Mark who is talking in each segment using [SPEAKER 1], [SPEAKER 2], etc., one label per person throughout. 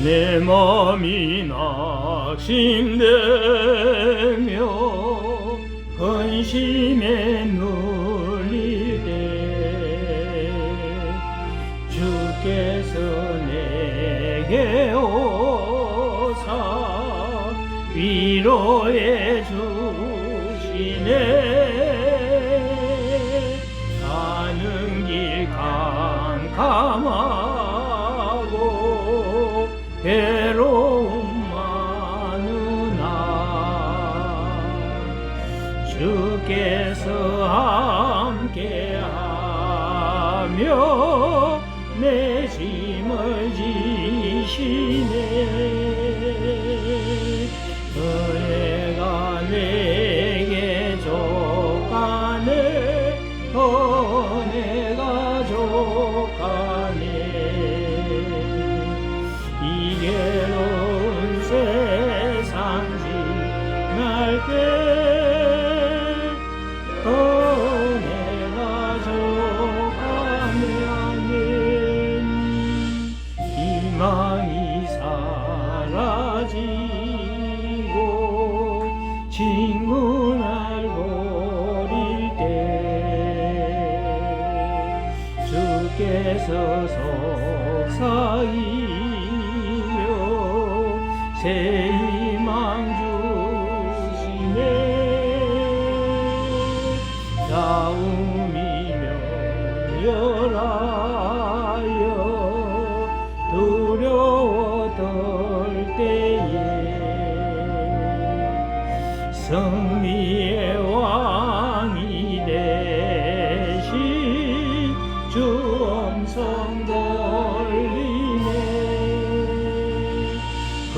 [SPEAKER 1] 내 맘이 낙심되며 근심에 눌릴 때 주께서 내게 오사 위로해 주시네. 가는 길 캄캄하고 괴로움 많으나 주께서 함께하며 내 짐을 지시네. 은혜가 내게 족하네. 은혜가 족하네. 이 괴로운 세상 지날 때 은혜가 족하네. 희망이 사라지고 친구 날 버릴 때 주께서 속삭이며 새 희망 주시네. 다움이며 열하여 두려워 떨 때에 승리의 왕이 되신 주 음성 들리네.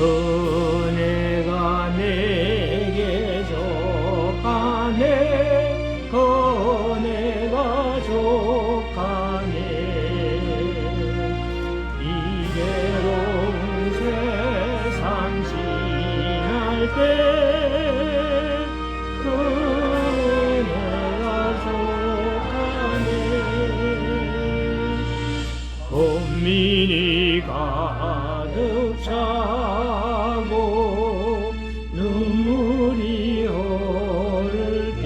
[SPEAKER 1] 은혜가 내게 족하네. 은혜가 족하네. 이 괴로운 세상 지날 때 은혜가 족하네. 고민이 가득 차고 눈물이 흐를 때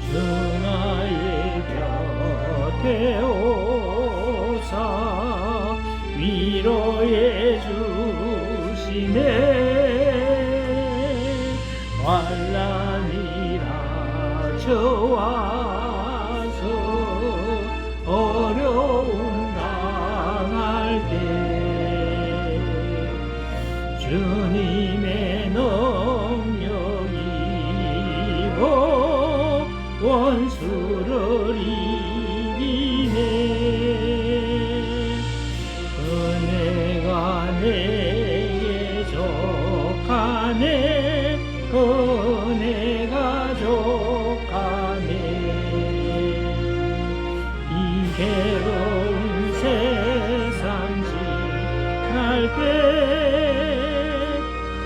[SPEAKER 1] 주 나의 곁에 오사 위로해 주시네. 환난이라 저와서 어려움 당할 때 주님의 능력이 원수를 이기네. 은혜가 내게 족하네. 은혜가 족하네. 이 괴로운 세상 지날 때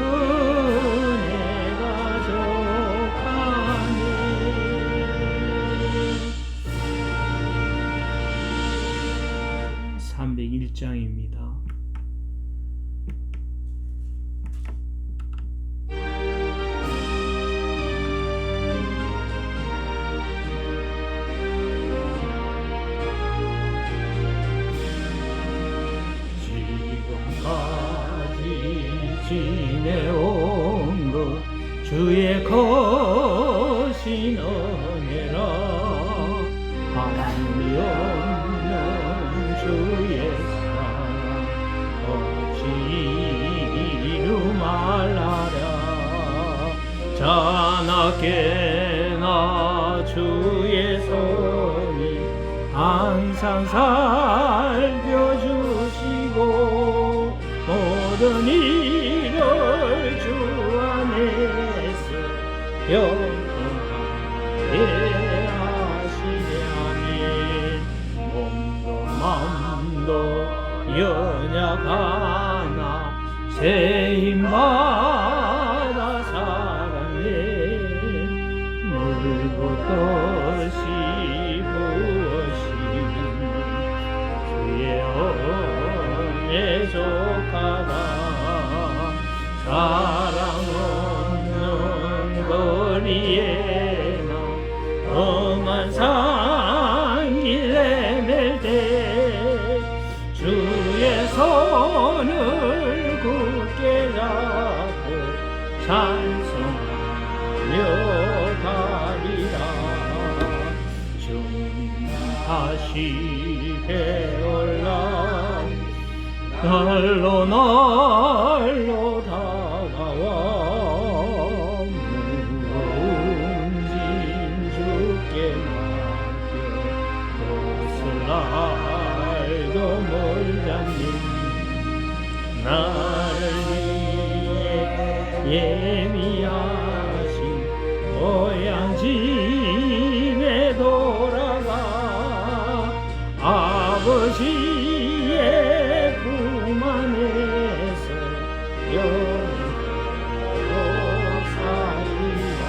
[SPEAKER 1] 은혜가 족하네. 301장입니다. 지내온 것 주의 거신 은혜라. 하나님이 없는 주의 사랑 어찌 이루 말하랴. 자나깨나 주의 손이 항상 살펴주시고 모든 일을 주 안에서 영원하게 하시려니 몸도 마음도 연약하나 새 힘받아 살았네. 물고 뜻이 부으신 주의 사랑 없는 거리에 나 험한 산길 내밀 때 주의 손을 굳게 잡고 찬송하며 가리라. 주 다시 배올라 날로 다가와 무거운 짐 주께 맡겨 그것을 알고 멀다니 나를 위해 예비하신 고향 집에 돌아가 아버지의 품 안에서 영원토록 살리라.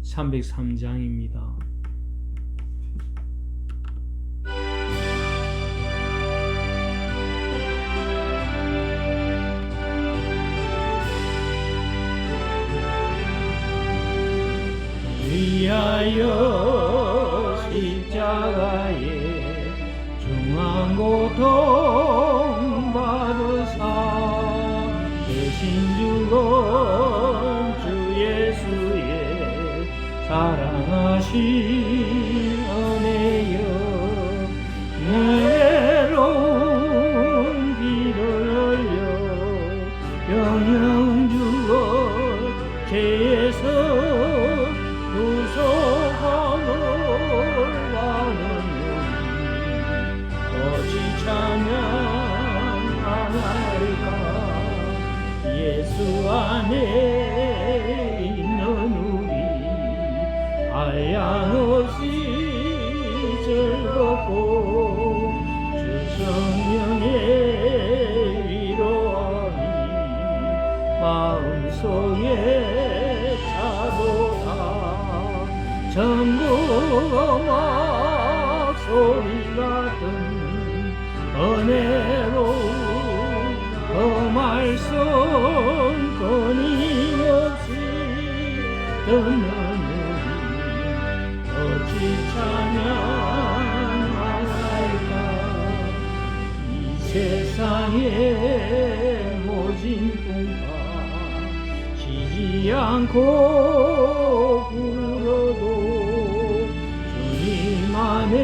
[SPEAKER 1] 303장입니다. 위하여 십자가에 중한 고통 받으사 대신 죽은 주 예수의 사랑하신 은혜여 내로운 비를 흘려 영영 주어 죄에서 구속함을 나누니 어찌 찬양할까. 예수 안에 있는 우리 한량없이 즐겁고 주 성령의 위로함이 마음속에 차도다. 전국 음악 소리 같은 은혜로운 그 말씀 끊임없이 듣는 우리 어찌 찬양할까. 이 세상의 모진 풍파 쉬지 않고 불어도 주님 안에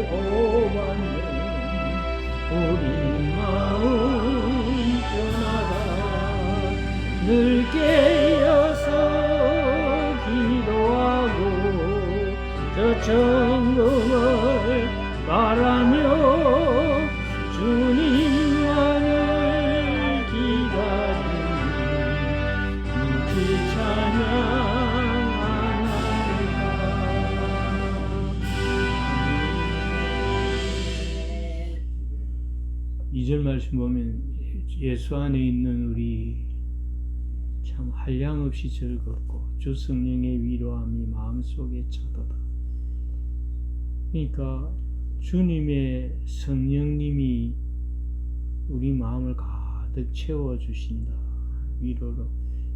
[SPEAKER 1] 보받는 우리 마음 변하다. 늘 깨어서 기도하고 저 천금을 바라며 주님만을 기다리니 묵지 찬양하나이다. 2절 말씀 보면 예수 안에 있는 우리 참 한량없이 즐겁고 주 성령의 위로함이 마음속에 차도다. 그러니까 주님의 성령님이 우리 마음을 가득 채워주신다. 위로로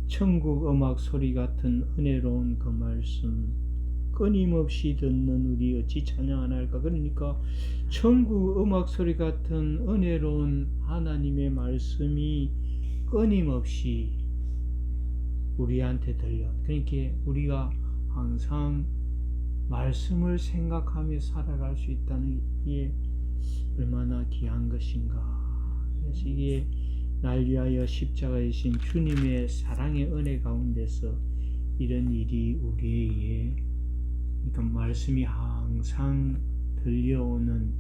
[SPEAKER 1] 천국 음악 소리 같은 은혜로운 그 말씀 끊임없이 듣는 우리 어찌 찬양 안 할까. 그러니까 천국 음악 소리 같은 은혜로운 하나님의 말씀이 끊임없이 우리한테 들려. 그러니까 우리가 항상 말씀을 생각하며 살아갈 수 있다는 게 얼마나 귀한 것인가. 그래서 이게 날 위하여 십자가에 신 주님의 사랑의 은혜 가운데서 이런 일이 우리에게, 그러니까 말씀이 항상 들려오는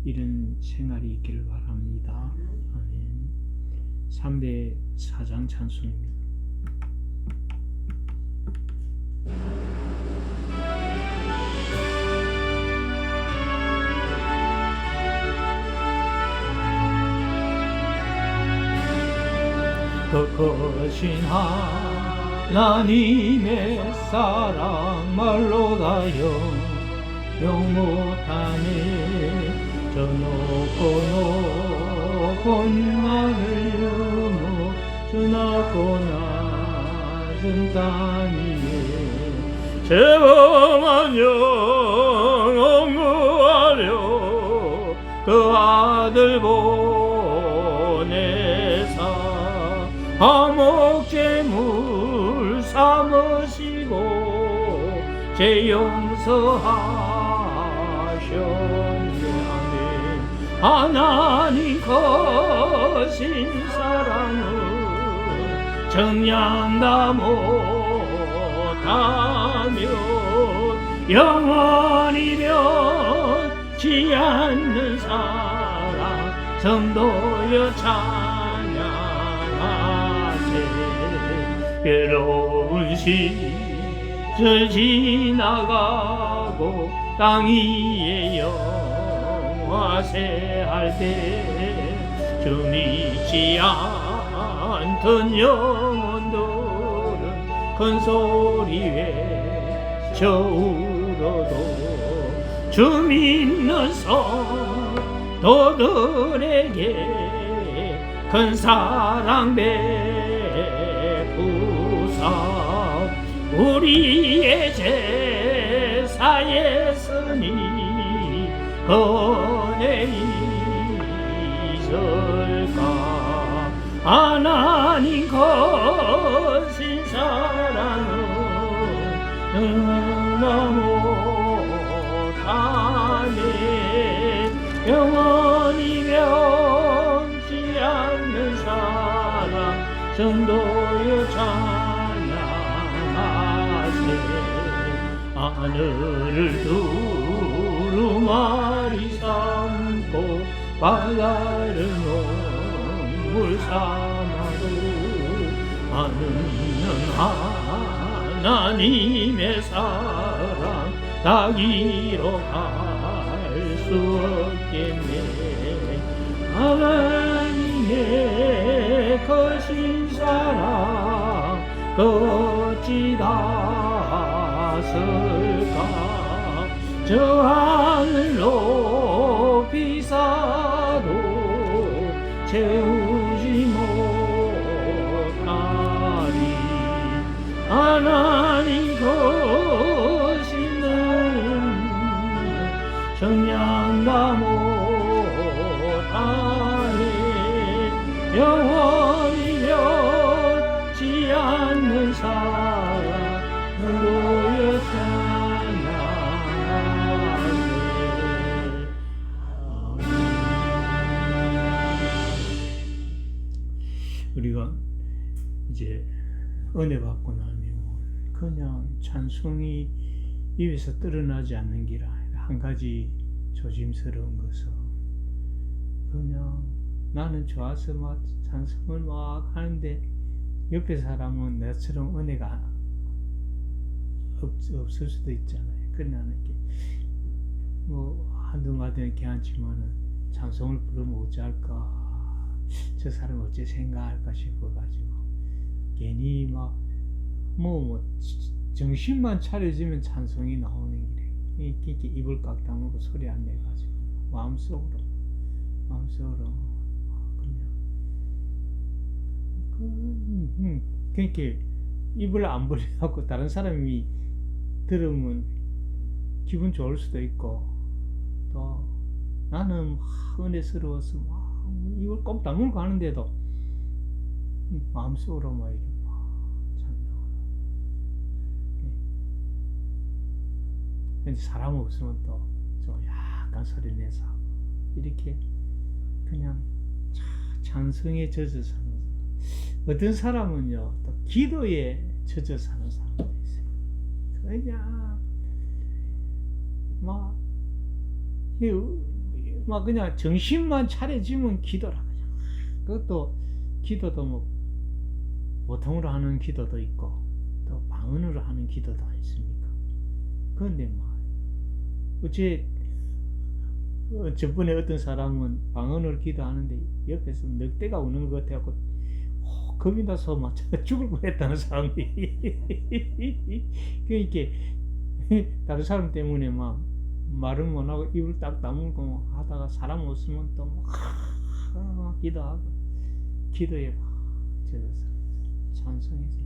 [SPEAKER 1] 이런 생활이 있기를 바랍니다. 아멘. 304장 찬송입니다. 더 크신 하나님의 사랑 말로 다여 용 못하네. 저 높고 높은 하늘 넘어 저 낮고 낮은 땅 위에 죄범한 영혼 구하려 그 아들 보내사 화목제물 삼으시고 죄 용서하셨네. 아멘. 하나님 거신 사랑은 정량다 못하며 영원히 변치 않는 사랑 성도여 찬양하세. 괴로운 시절 지나가고 땅 위에 영화세할 때 주 믿지 않던 영혼들은 큰 소리 외쳐 울어도 주 믿는 성도들에게 큰 사랑 베푸사 우리의 제사에 쓰니 은혜 있을까. 하나님 거신 사랑은 못하네. 영원히 변치 않는 사랑 성도여 찬양하세. 하늘을 두루마리 삼고 바다를 눈물 삼아도 하늘은 하나님의 사랑 닿기로 갈 수 없겠네. 하나님의 거신 사랑 어찌 닿았을까. 저 하늘 높이 사도 채우지 못하리. 하나님 거시는 정량다 못하네. 영원히 변치 않는 사랑 너의 찬양하세. 우리가 이제 은혜 받고 나면 그냥 찬송이 입에서 떨어나지 않는 기라. 한 가지 조심스러운 것은 그냥 나는 좋아서 막 찬송을 막 하는데 옆에 사람은 나처럼 은혜가 없을 수도 있잖아요. 그래 나는 이렇게 뭐 한두 마디는 괜찮지만은 찬송을 부르면 어찌할까, 저 사람 어찌 생각할까 싶어가지고 괜히 막 뭐 정신만 차려지면 찬송이 나오는 길에 이렇게 입을 꽉 다물고 소리 안 내가지고 마음속으로 그냥 그렇게 입을 안 벌려갖고 다른 사람이 들으면 기분 좋을 수도 있고 또 나는 은혜스러워서 막 입을 꼭 다물고 하는데도 마음속으로 막 이렇게 근데 사람 없으면 또 좀 약간 소리 내서 하고 이렇게 그냥 찬성에 젖어 사는 사람. 어떤 사람은요 또 기도에 젖어 사는 사람도 있어요. 그냥 막 그냥 정신만 차려지면 기도라 그냥. 그것도 기도도 뭐 보통으로 하는 기도도 있고 또 방언으로 하는 기도도 있습니까? 그런데 막 저번에 어떤 사람은 방언으로 기도하는데 옆에서 늑대가 우는 것 같아갖고 겁이 나서 막 죽을 뻔했다는 사람이 그러니까 다른 사람 때문에 막 말은 못하고 입을 딱 다물고 하다가 사람 없으면 또 막 기도하고 기도에 막 젖어서 찬송해서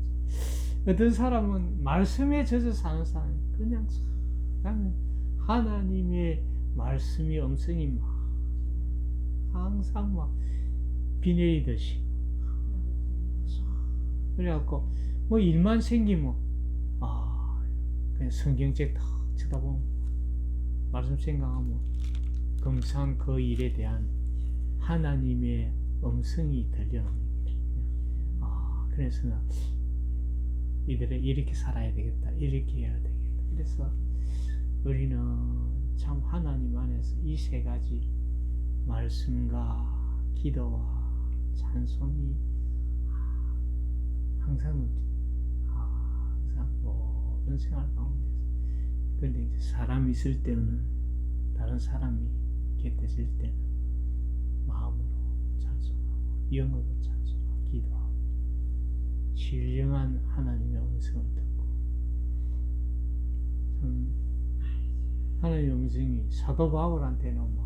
[SPEAKER 1] 어떤 사람은 말씀에 젖어 사는 사람 그냥 하나님의 말씀이 음성이 막 항상 막 비 내리듯이 그래갖고 뭐 일만 생기면 그냥 성경책 탁 쳐다보면 말씀 생각하면 금상 그 일에 대한 하나님의 음성이 들려오는 거예요. 그래서 이들은 이렇게 살아야 되겠다, 이렇게 해야 되겠다. 그래서 우리는 참 하나님 안에서 이 세 가지 말씀과 기도와 찬송이 항상 모든 생활 가운데서. 그런데 이제 사람이 있을 때는 다른 사람이 곁에 있을 때는 마음으로 찬송하고 영어로 찬송하고 기도하고 신령한 하나님의 음성을 듣고 하나님의 음성이 사도 바울한테는 막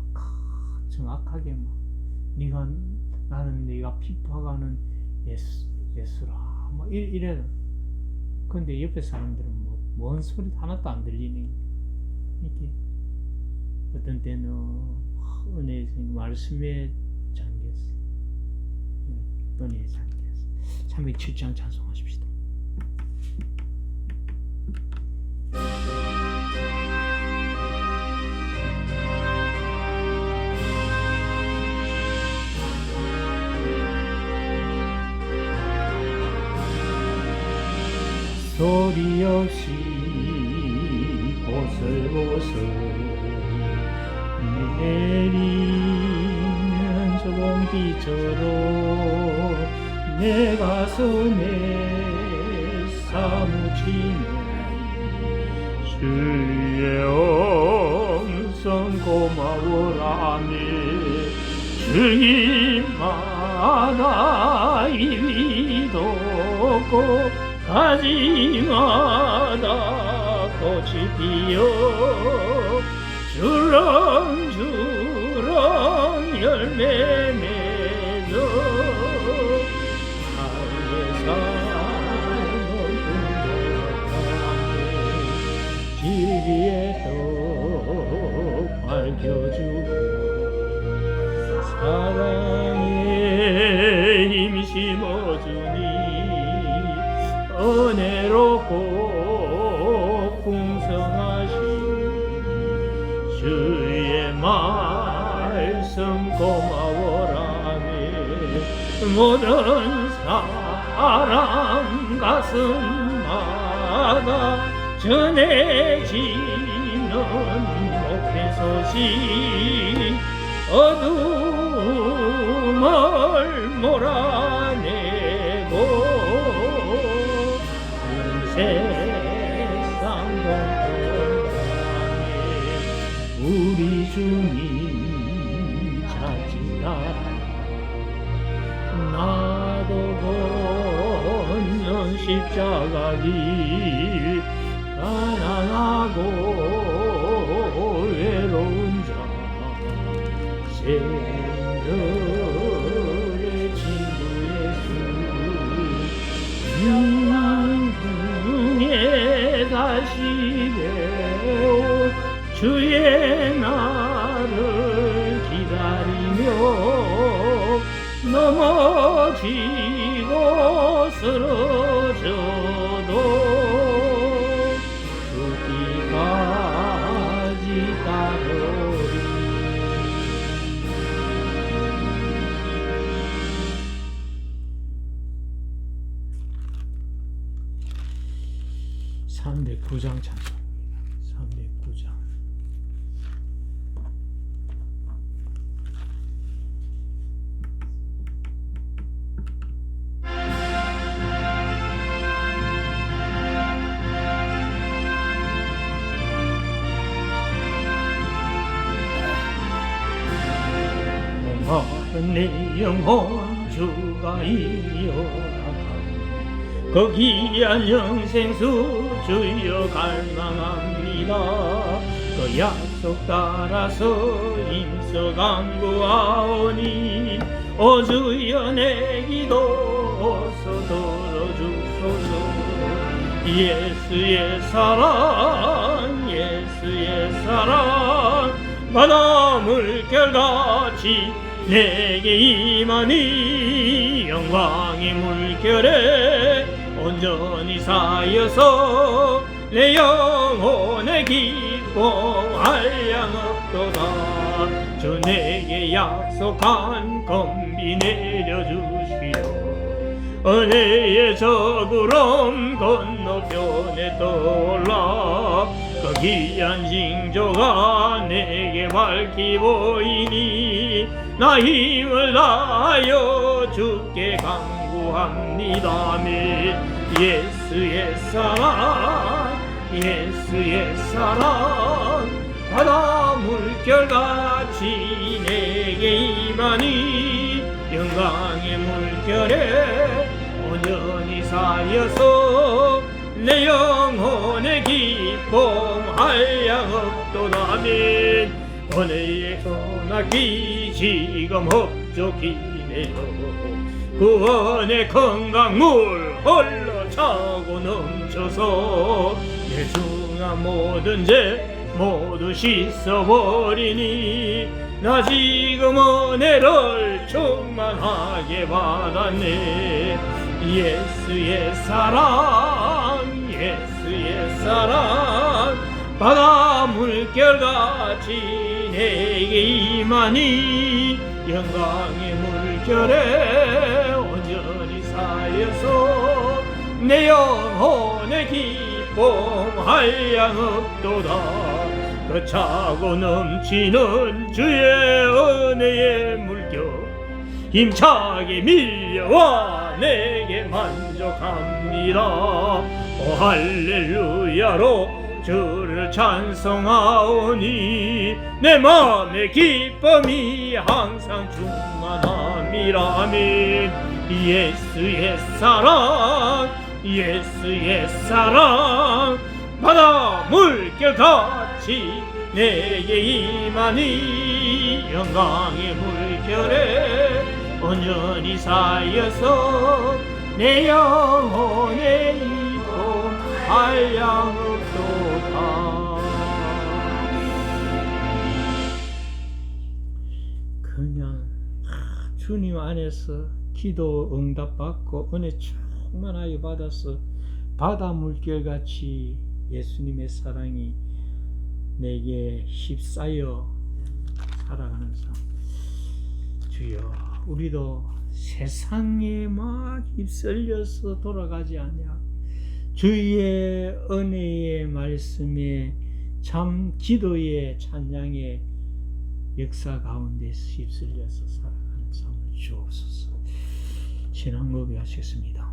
[SPEAKER 1] 정확하게 막 나는 네가 핍박하는 예수라 막 이래. 근데 옆에 사람들은 뭔 소리 하나도 안 들리니 이렇게 어떤 때는 은혜의 말씀에 잠겼어. 은혜에 잠겼어. 307장 찬송하십시다. 소리 없이 보슬보슬 내리는 조봉비처럼 내 가슴에 사무치는 주의 음성 고마워라며 주님마다 입이 돋고 가지마다 꽃이 피어 주렁주렁 열매 맺어 하늘에 사는 진리의 떡 밝혀주고 사랑에 힘 심어주니 은혜롭고 풍성하신 주의 말씀 고마워라며 모든 사람 가슴마다 전해지는 복된 소식 어둠을 몰아내고 세상 공평하게 우리 주님 찾으라 나도 걷는 십자가 길 가난하고 외로운 자 생들의 친구 예수 다시 배워 주의 나를 기다리며 넘어지고 쓰러져도 죽기까지 따르리 309장 찬송입니다. 309장. 내 영혼 주가 이어나가고 그 귀한 영생수 주여 갈망합니다. 그 약속 따라서 힘써 간구하오니 오 주여 내 기도 어서 들어주소서. 예수의 사랑 예수의 사랑 바다 물결같이 내게 임하니 영광의 물결에 온전히 쌓여서 내 영혼의 기뻐할 양 없도다. 주 내게 약속한 검비 내려주시오. 은혜의 저 구름 건너편에 떠올라 그 귀한 징조가 내게 밝히 보이니 나 힘을 다하여 주께 간구합니다. 예수의 사랑 예수의 사랑 바다 물결같이 내게 임하니 영광의 물결에 온전히 쌓여서 내 영혼의 기쁨 한량없도다. 아멘. 은혜의 소나기 지금 흡족히네요. 구원의 건강물 흘러차고 넘쳐서 내 중한 모든 죄 모두 씻어버리니 나 지금 은혜를 충만하게 받았네. 예수의 사랑 예수의 사랑 바다 물결같이 내게 임하니 영광의 물결에 온전히 쌓여서 내 영혼의 기쁨 한량없도다. 그 차고 넘치는 주의 은혜의 물결 힘차게 밀려와 내게 만족합니다. 오 할렐루야로 주를 찬송하오니 내 마음의 기쁨이 항상 충만함이라. 아멘. 예수의 사랑 예수의 사랑 바다 물결같이 내게 임하니 영광의 물결에 온전히 쌓여서 내 영혼의 이쁨 한량없도다. 그냥 주님 안에서 기도 응답받고 은혜 충만하게 받아서 바다 물결같이 예수님의 사랑이 내게 휩싸여 살아가는 삶. 주여 우리도 세상에 막 휩쓸려서 돌아가지 아니하고 주의 은혜의 말씀에 참 기도의 찬양의 역사 가운데서 휩쓸려서 살아가는 삶을 주옵소서. 신앙 고백하시겠습니다.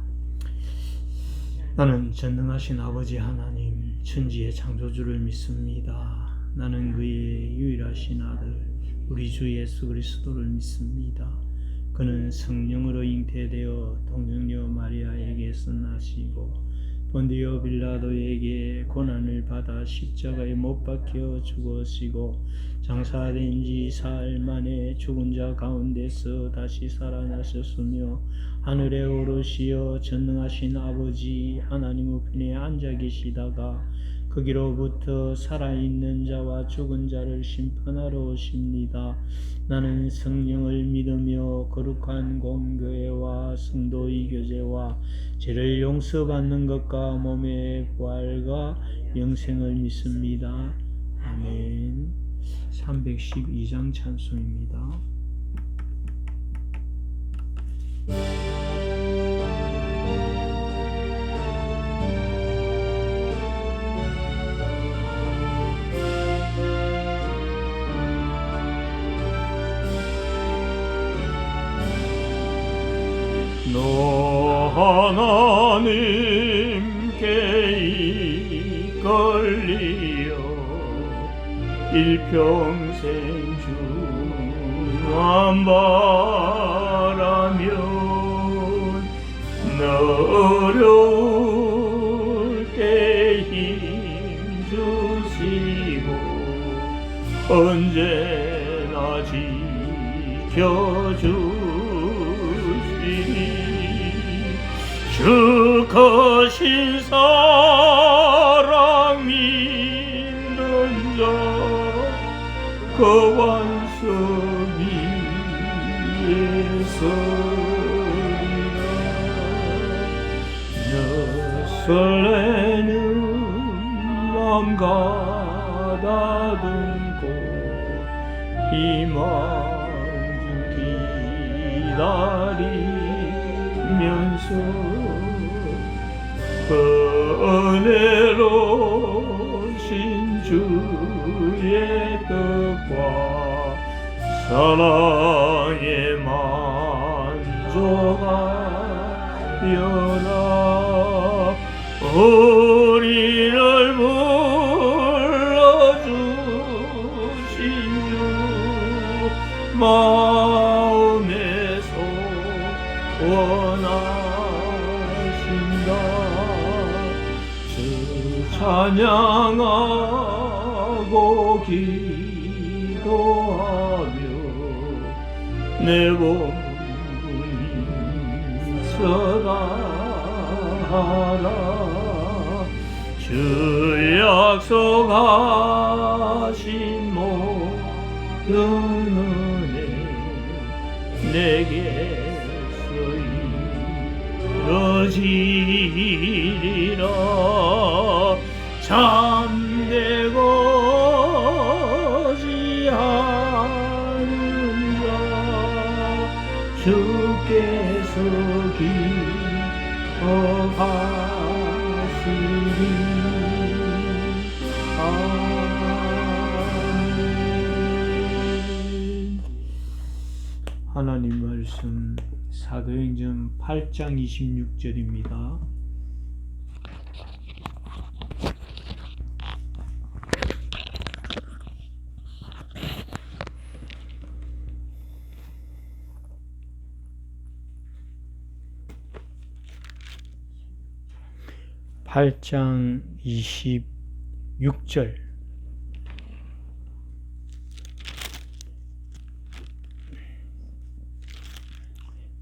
[SPEAKER 1] 나는 전능하신 아버지 하나님 천지의 창조주를 믿습니다. 나는 그의 유일하신 아들 우리 주 예수 그리스도를 믿습니다. 그는 성령으로 잉태되어 동정녀 마리아에게서 나시고 본디오 빌라도에게 고난을 받아 십자가에 못 박혀 죽으시고 장사된 지 사흘 만에 죽은 자 가운데서 다시 살아나셨으며 하늘에 오르시어 전능하신 아버지 하나님 우편에 앉아 계시다가 거기로부터 살아있는 자와 죽은 자를 심판하러 오십니다. 나는 성령을 믿으며 거룩한 공교회와 성도의 교제와 죄를 용서받는 것과 몸의 부활과 영생을 믿습니다. 아멘. 312장 찬송입니다. 너 하나님께 이끌리어 일평생 주만 바라면 너 어려울 때 힘 주시고 언제나 지켜주시니 주 크신 사랑 믿는 자 그 완성이 예서리라 설레는 맘 가다듬고 희망 중 기다리면서 은혜로우신 주의 뜻과 사랑의 만족하여라 우리를 불러주신 주 마음에서 원하신다 주 찬양하고 기도하며 내 몸이 서다하라 주 약속하신 모든 은혜 내게서 이루어지리라 잠들고지 않은 자 주께서 기억하시리 아멘. 하나님 말씀 사도행전 8장 26절입니다. (8장 26절)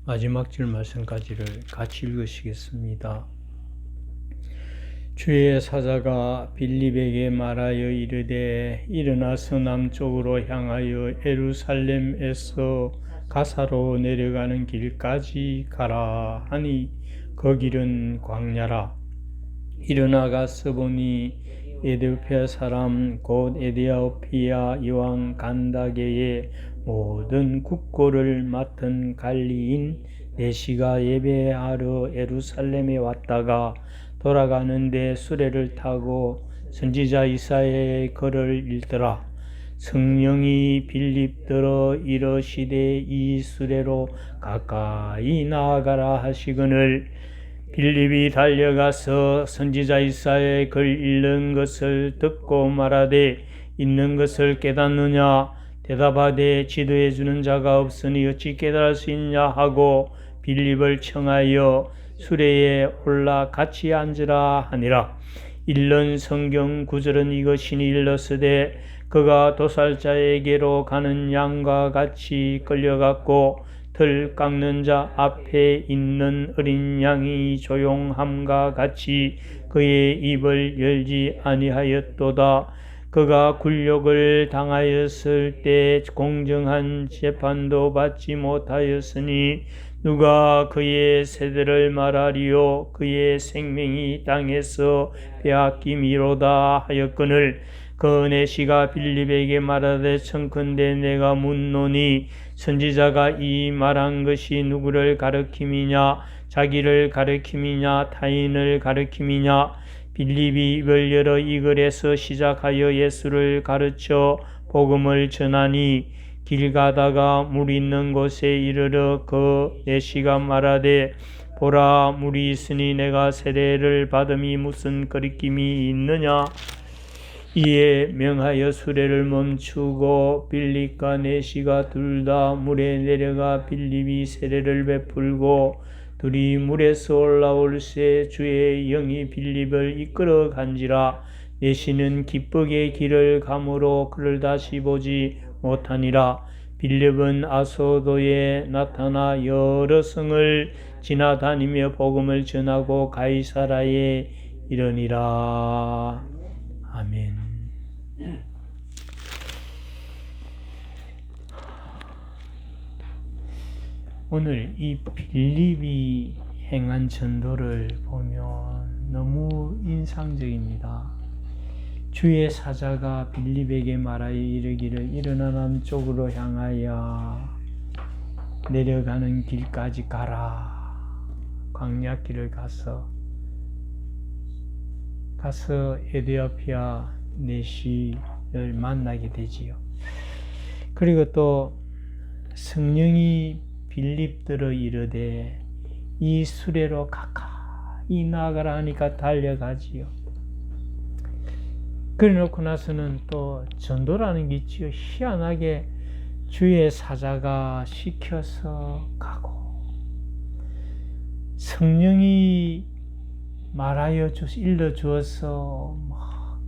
[SPEAKER 1] 마지막 절 말씀까지를 같이 읽으시겠습니다. 주의 사자가 빌립에게 말하여 이르되 일어나서 남쪽으로 향하여 예루살렘에서 가사로 내려가는 길까지 가라 하니 그 길은 광야라. 일어나가서 보니 에디오피아 사람 곧 에디오피아 여왕 간다게의 모든 국고를 맡은 관리인 내시가 예배하러 예루살렘에 왔다가 돌아가는데 수레를 타고 선지자 이사야의 글을 읽더라. 성령이 빌립더러 이르시되 이 수레로 가까이 나아가라 하시거늘 빌립이 달려가서 선지자 이사야의 글 읽는 것을 듣고 말하되 있는 것을 깨닫느냐 대답하되 지도해 주는 자가 없으니 어찌 깨달을 수 있냐 하고 빌립을 청하여 수레에 올라 같이 앉으라 하니라. 읽는 성경 구절은 이것이니 일렀으되 그가 도살자에게로 가는 양과 같이 끌려갔고 들 깎는 자 앞에 있는 어린 양이 조용함과 같이 그의 입을 열지 아니하였도다. 그가 굴욕을 당하였을 때 공정한 재판도 받지 못하였으니 누가 그의 세대를 말하리요. 그의 생명이 땅에서 빼앗김이로다 하였거늘 그 내시가 빌립에게 말하되 청컨대 내가 묻노니 선지자가 이 말한 것이 누구를 가리킴이냐 자기를 가리킴이냐 타인을 가리킴이냐. 빌립이 입을 열어 이 글에서 시작하여 예수를 가르쳐 복음을 전하니 길 가다가 물 있는 곳에 이르러 그 내시가 말하되 보라 물이 있으니 내가 세례를 받음이 무슨 거리낌이 있느냐. 이에 명하여 수레를 멈추고 빌립과 내시가 둘 다 물에 내려가 빌립이 세례를 베풀고 둘이 물에서 올라올새 주의 영이 빌립을 이끌어 간지라. 내시는 기쁘게 길을 가므로 그를 다시 보지 못하니라. 빌립은 아소도에 나타나 여러 성을 지나다니며 복음을 전하고 가이사라에 이르니라. 아멘. 오늘 이 빌립이 행한 전도를 보면 너무 인상적입니다. 주의 사자가 빌립에게 말하여 이르기를 일어나 남쪽으로 향하여 내려가는 길까지 가라. 광야길을 가서 에디오피아 내시를 만나게 되지요. 그리고 또 성령이 빌립들어 이르되 이 수레로 가까이 나아가라 하니까 달려가지요. 그래 놓고 나서는 또 전도라는 게 있지요. 희한하게 주의 사자가 시켜서 가고 성령이 말하여 일러주어서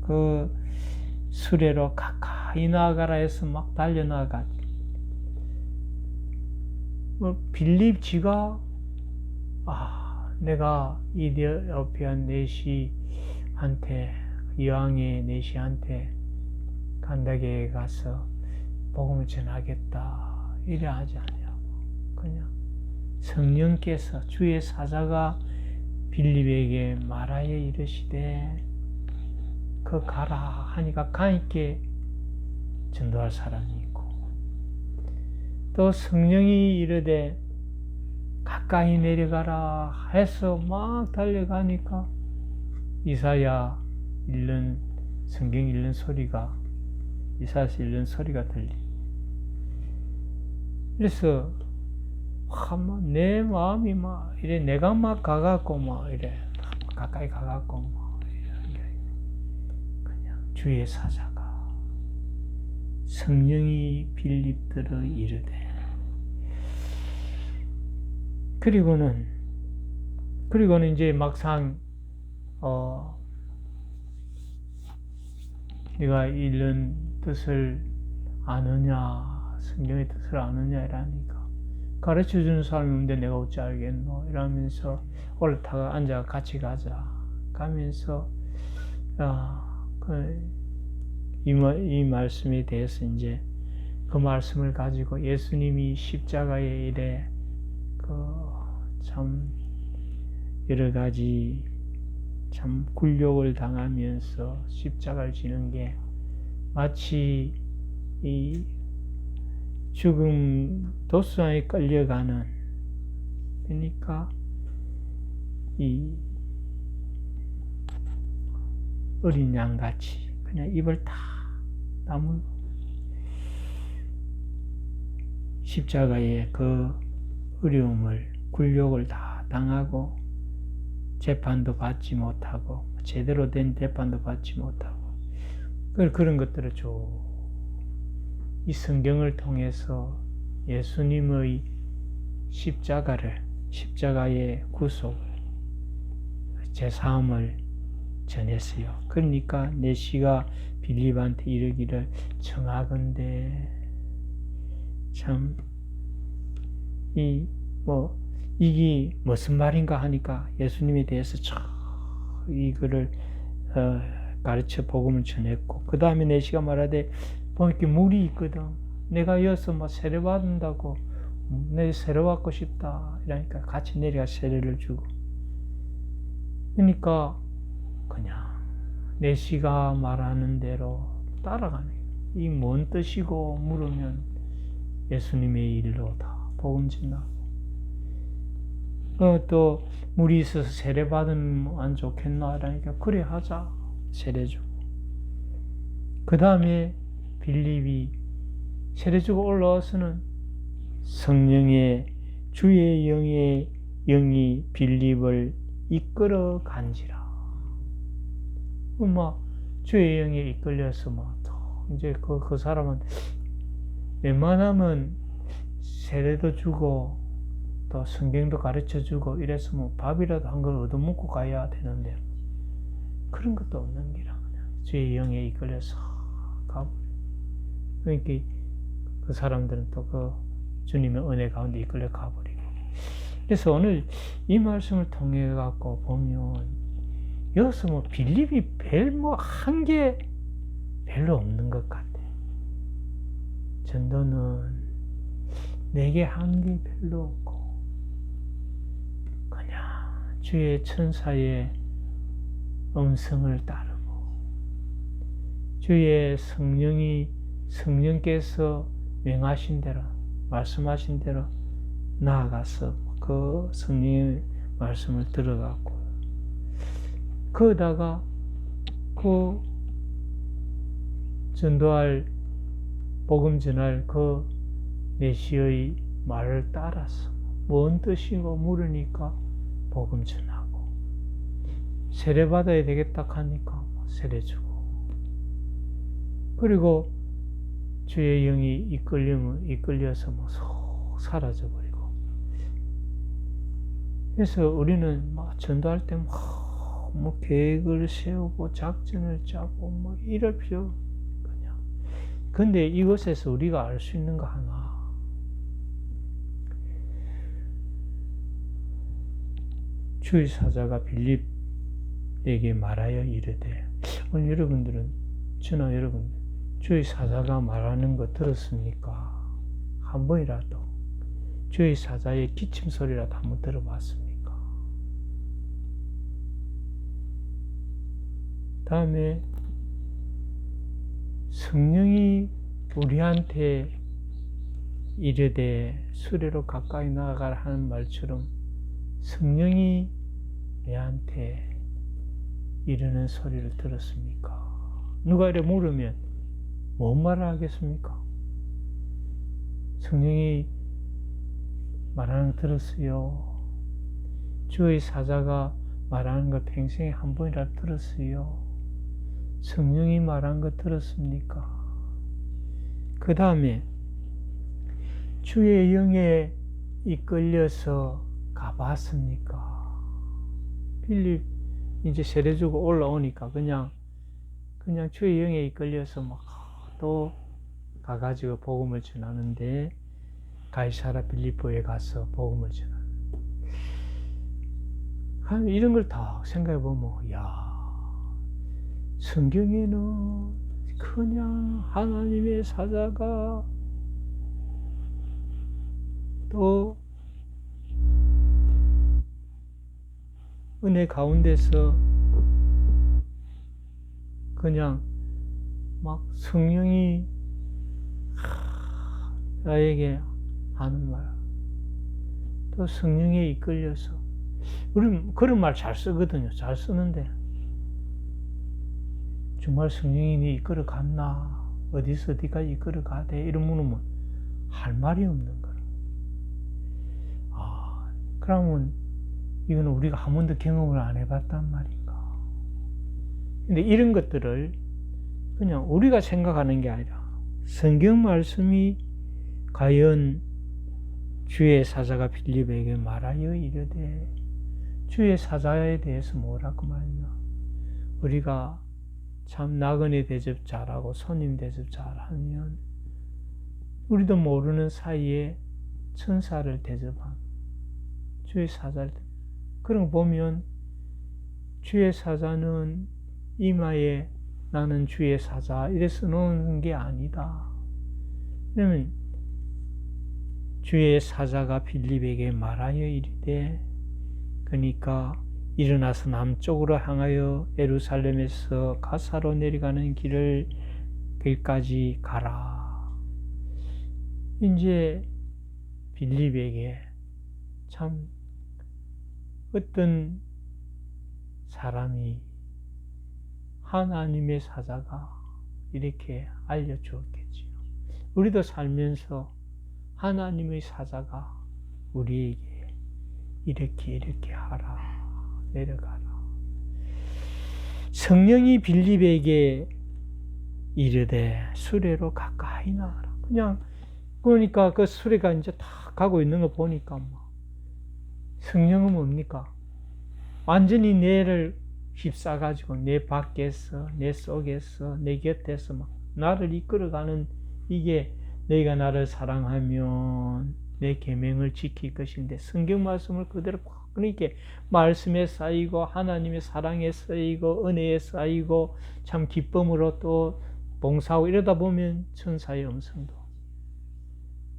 [SPEAKER 1] 그 수레로 가까이 나아가라 해서 막 달려나가. 빌립 지가 내가 이디오피아 내시한테 여왕의 내시한테 간다게 가서 복음을 전하겠다 이래 하지 않냐고. 그냥 성령께서 주의 사자가 빌립에게 말하여 이르시되 그 가라 하니까 가있게 전도할 사람이 있고, 또 성령이 이르되 가까이 내려가라 해서 막 달려가니까 이사야 읽는 성경 읽는 소리가 이사야서 읽는 소리가 들리. 그래서 내 마음이 막 이래 내가 막 가갖고 막 이래 가까이 가갖고 막 이래 그냥 주의 사자가 성령이 빌립들어 이르되. 그리고는 이제 막상 네가 읽는 뜻을 아느냐, 성경의 뜻을 아느냐 이러니까 가르쳐주는 사람이 없는데 내가 어찌 알겠노 이러면서 올라타가 앉아 같이 가자 가면서 이 말씀에 대해서 이제 그 말씀을 가지고 예수님이 십자가의 일에 참 여러 가지 참 굴욕을 당하면서 십자가를 지는 게 마치 이 죽음 도수장에 끌려가는, 그러니까 이 어린 양같이 그냥 입을 다 다물고 십자가의 그 어려움을 굴욕을 다 당하고 재판도 받지 못하고 제대로 된 재판도 받지 못하고 그런 것들을 이 성경을 통해서 예수님의 십자가의 구속을 제사함을 전했어요. 그러니까 내시가 빌립한테 이르기를 청하건대 참 이게 무슨 말인가 하니까 예수님에 대해서 이거를 가르쳐 복음을 전했고, 그 다음에 내시가 말하되 이렇게 물이 있거든. 내가 여기서 막 세례 받는다고 내 세례 받고 싶다 이러니까 같이 내려가 세례를 주고. 그러니까 그냥 내시가 말하는 대로 따라가네. 이 뭔 뜻이고 물으면 예수님의 일로 다 복음 전하고. 또 물이 있어서 세례 받으면 안 좋겠나 이러니까 그래 하자 세례 주고. 그 다음에 빌립이 세례 주고 올라와서는 성령의 주의 영이 빌립을 이끌어 간지라. 주의 영에 이끌려서 이제 그 사람은 웬만하면 세례도 주고 또 성경도 가르쳐 주고 이래서 밥이라도 한 걸 얻어먹고 가야 되는데 그런 것도 없는 기라. 그냥 주의 영에 이끌려서 가버려. 그러니까 그 사람들은 또 그 주님의 은혜 가운데 이끌려 가버리고. 그래서 오늘 이 말씀을 통해 갖고 보면 여기서 뭐 빌립이 한 게 별로 없는 것 같아. 전도는 내게 한 게 별로 없고 그냥 주의 천사의 음성을 따르고 주의 성령께서 명하신 대로 말씀하신 대로 나아가서 그 성령의 말씀을 들어갔고 거기다가 그 전도할 복음 전할 그 메시아의 말을 따라서 뭔 뜻이고 물으니까 복음 전하고 세례 받아야 되겠다 하니까 세례 주고 그리고 주의 영이 이끌려서 속 사라져 버리고. 그래서 우리는 막 전도할 때 뭐 계획을 세우고 작전을 짜고 뭐 이럴 필요 그냥. 근데 이것에서 우리가 알 수 있는 거 하나. 주의 사자가 빌립에게 말하여 이르되. 오늘 여러분들은 저나 여러분 주의 사자가 말하는 거 들었습니까? 한 번이라도 주의 사자의 기침 소리라도 한번 들어봤습니까? 다음에 성령이 우리한테 이르되 수레로 가까이 나아가라 하는 말처럼 성령이 내한테 이르는 소리를 들었습니까? 누가 이래 물으면 뭔 말을 하겠습니까? 성령이 말하는 거 들었어요. 주의 사자가 말하는 거 평생에 한 번이라도 들었어요. 성령이 말한 거 들었습니까? 그 다음에 주의 영에 이끌려서 가봤습니까? 빌립 이제 세례 주고 올라오니까 그냥 주의 영에 이끌려서 막 또 가가지고 복음을 전하는데 가이사라 빌립보에 가서 복음을 전하는. 이런 걸 다 생각해 보면 성경에는 그냥 하나님의 사자가 또 은혜 가운데서 그냥 막 성령이 나에게 하는 말, 또 성령에 이끌려서 우리는 그런 말 잘 쓰거든요. 잘 쓰는데 정말 성령이 네 이끌어 갔나? 어디서 어디까지 이끌어 가대? 이런 물으면 할 말이 없는 거라. 그러면 이건 우리가 한 번도 경험을 안 해봤단 말인가. 근데 이런 것들을 그냥 우리가 생각하는 게 아니라 성경 말씀이 과연 주의 사자가 빌립에게 말하여 이르되, 주의 사자에 대해서 뭐라고 말했나? 우리가 참 나그네 대접 잘하고 손님 대접 잘하면 우리도 모르는 사이에 천사를 대접한 주의 사자를, 그런 거 보면 주의 사자는 이마에 나는 주의 사자 이래 써놓은 게 아니다. 왜냐면 주의 사자가 빌립에게 말하여 이르되, 그러니까 일어나서 남쪽으로 향하여 예루살렘에서 가사로 내려가는 길까지 가라. 이제 빌립에게 참 어떤 사람이 하나님의 사자가 이렇게 알려주었겠지요. 우리도 살면서 하나님의 사자가 우리에게 이렇게 하라, 내려가라. 성령이 빌립에게 이르되 수레로 가까이 나가라. 그냥 그러니까 그 수레가 이제 다 가고 있는 거 보니까 성령은 뭡니까? 완전히 뇌를 휩싸가지고 내 밖에서, 내 속에서, 내 곁에서 막 나를 이끌어가는, 이게 너희가 나를 사랑하면 내 계명을 지킬 것인데, 성경 말씀을 그대로 그러니까 말씀에 쌓이고 하나님의 사랑에 쌓이고 은혜에 쌓이고 참 기쁨으로 또 봉사하고 이러다 보면 천사의 음성도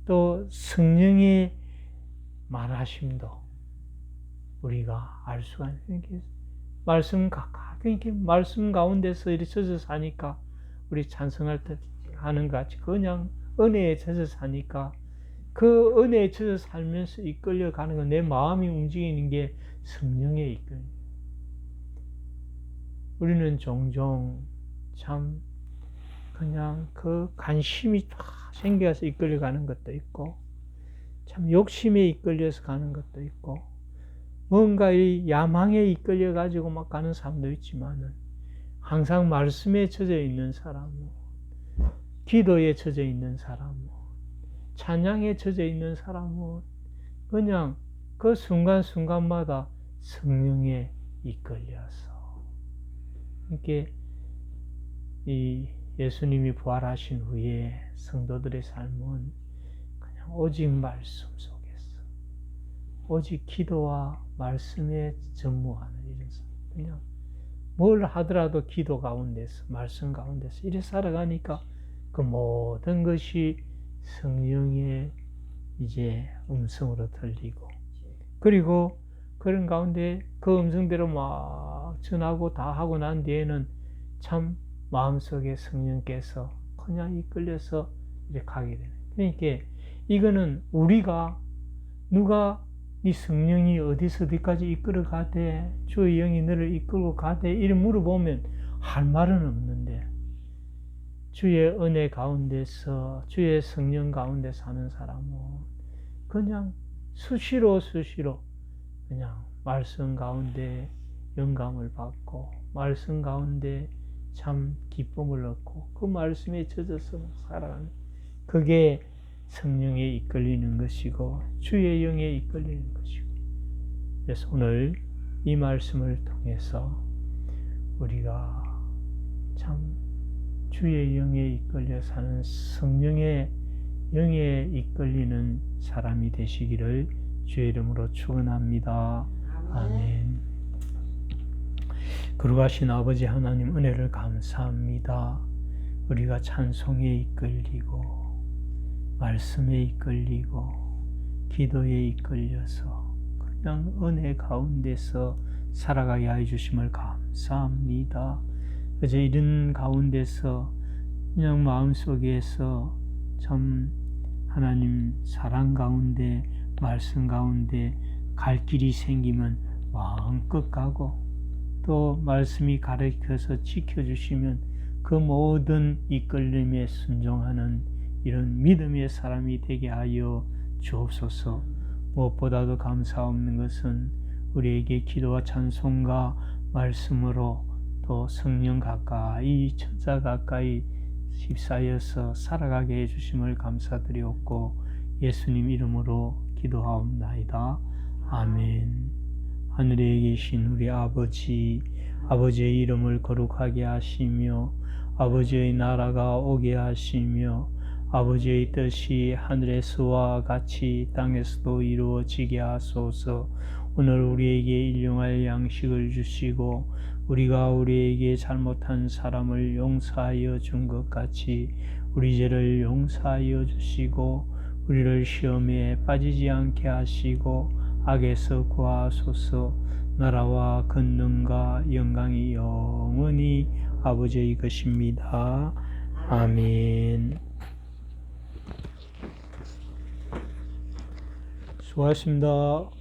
[SPEAKER 1] 또 성령의 말하심도 우리가 알 수가 있는 게, 말씀 가까 그러니까 말씀 가운데서 이렇게 젖어 사니까 우리 찬송할 때 하는 것 같이 그냥 은혜에 젖어 사니까 그 은혜에 젖어 살면서 이끌려 가는 건 내 마음이 움직이는 게 성령의 이끌림. 우리는 종종 참 그냥 그 관심이 다 생겨서 이끌려 가는 것도 있고, 참 욕심에 이끌려서 가는 것도 있고, 뭔가 이 야망에 이끌려 가지고 막 가는 사람도 있지만은, 항상 말씀에 젖어 있는 사람은, 기도에 젖어 있는 사람은, 찬양에 젖어 있는 사람은 그냥 그 순간순간마다 성령에 이끌려서, 이렇게 이 예수님이 부활하신 후에 성도들의 삶은 그냥 오직 말씀 속에서, 오직 기도와 말씀에 전무하는 이런 삶, 그냥 뭘 하더라도 기도 가운데서, 말씀 가운데서 이래 살아가니까 그 모든 것이 성령의 이제 음성으로 들리고, 그리고 그런 가운데 그 음성대로 막 전하고 다 하고 난 뒤에는 참 마음속에 성령께서 그냥 이끌려서 이렇게 가게 되는. 그러니까 이거는 우리가 누가 네 성령이 어디서 어디까지 이끌어 가대, 주의 영이 너를 이끌고 가대 이렇게 물어보면 할 말은 없는데, 주의 은혜 가운데서, 주의 성령 가운데 사는 사람은 그냥 수시로 그냥 말씀 가운데 영감을 받고, 말씀 가운데 참 기쁨을 얻고, 그 말씀에 젖어서 살아가는, 그게 성령에 이끌리는 것이고 주의 영에 이끌리는 것이고. 그래서 오늘 이 말씀을 통해서 우리가 참 주의 영에 이끌려 사는, 성령의 영에 이끌리는 사람이 되시기를 주의 이름으로 축원합니다. 아멘. 거룩하신 아버지 하나님, 은혜를 감사합니다. 우리가 찬송에 이끌리고 말씀에 이끌리고 기도에 이끌려서 그냥 은혜 가운데서 살아가게 해 주심을 감사합니다. 그저 이런 가운데서 그냥 마음속에서 참 하나님 사랑 가운데, 말씀 가운데 갈 길이 생기면 마음껏 가고, 또 말씀이 가르쳐서 지켜주시면 그 모든 이끌림에 순종하는 이런 믿음의 사람이 되게 하여 주옵소서. 무엇보다도 감사없는 것은 우리에게 기도와 찬송과 말씀으로 또 성령 가까이, 천사 가까이 휩싸여서 살아가게 해주심을 감사드리옵고 예수님 이름으로 기도하옵나이다. 아멘. 하늘에 계신 우리 아버지, 아버지의 이름을 거룩하게 하시며 아버지의 나라가 오게 하시며 아버지의 뜻이 하늘에서와 같이 땅에서도 이루어지게 하소서. 오늘 우리에게 일용할 양식을 주시고 우리가 우리에게 잘못한 사람을 용서하여 준 것 같이 우리 죄를 용서하여 주시고 우리를 시험에 빠지지 않게 하시고 악에서 구하소서. 나라와 권능과 영광이 영원히 아버지의 것입니다. 아멘. 수고하셨습니다.